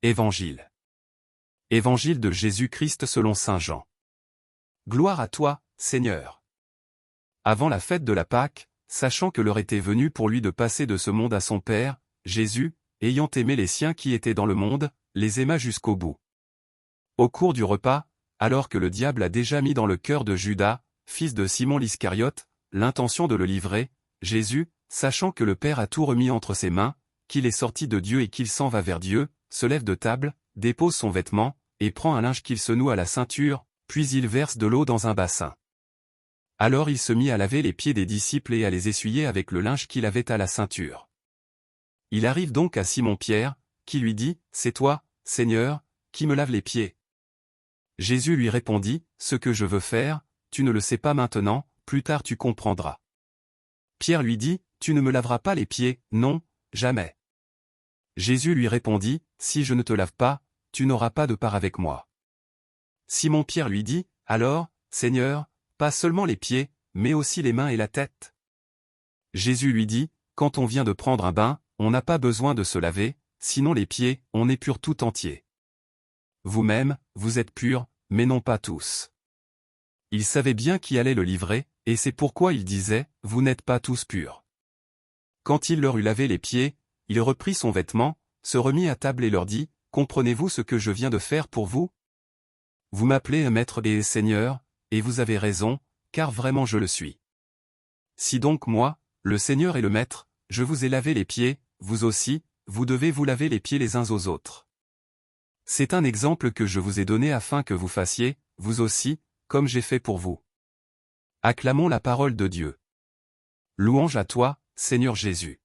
Évangile. Évangile de Jésus-Christ selon saint Jean. Gloire à toi, Seigneur. Avant la fête de la Pâque, sachant que l'heure était venue pour lui de passer de ce monde à son Père, Jésus, ayant aimé les siens qui étaient dans le monde, les aima jusqu'au bout. Au cours du repas, alors que le diable a déjà mis dans le cœur de Judas, fils de Simon l'Iscariote, l'intention de le livrer, Jésus, sachant que le Père a tout remis entre ses mains, qu'il est sorti de Dieu et qu'il s'en va vers Dieu, se lève de table, dépose son vêtement, et prend un linge qu'il se noue à la ceinture, puis il verse de l'eau dans un bassin. Alors il se mit à laver les pieds des disciples et à les essuyer avec le linge qu'il avait à la ceinture. Il arrive donc à Simon-Pierre, qui lui dit, « C'est toi, Seigneur, qui me lave les pieds. » Jésus lui répondit, « Ce que je veux faire, tu ne le sais pas maintenant, plus tard tu comprendras. » Pierre lui dit, « Tu ne me laveras pas les pieds, non, jamais. » Jésus lui répondit, « Si je ne te lave pas, tu n'auras pas de part avec moi. » Simon-Pierre lui dit, « Alors, Seigneur, pas seulement les pieds, mais aussi les mains et la tête. » Jésus lui dit, « Quand on vient de prendre un bain, on n'a pas besoin de se laver, sinon les pieds, on est pur tout entier. Vous-même, vous êtes purs, mais non pas tous. » Il savait bien qui allait le livrer, et c'est pourquoi il disait, « Vous n'êtes pas tous purs. » Quand il leur eut lavé les pieds, il reprit son vêtement, se remit à table et leur dit, « Comprenez-vous ce que je viens de faire pour vous? Vous m'appelez un maître et Seigneur, et vous avez raison, car vraiment je le suis. Si donc moi, le Seigneur et le Maître, je vous ai lavé les pieds, vous aussi, vous devez vous laver les pieds les uns aux autres. C'est un exemple que je vous ai donné afin que vous fassiez, vous aussi, comme j'ai fait pour vous. » Acclamons la parole de Dieu. Louange à toi, Seigneur Jésus.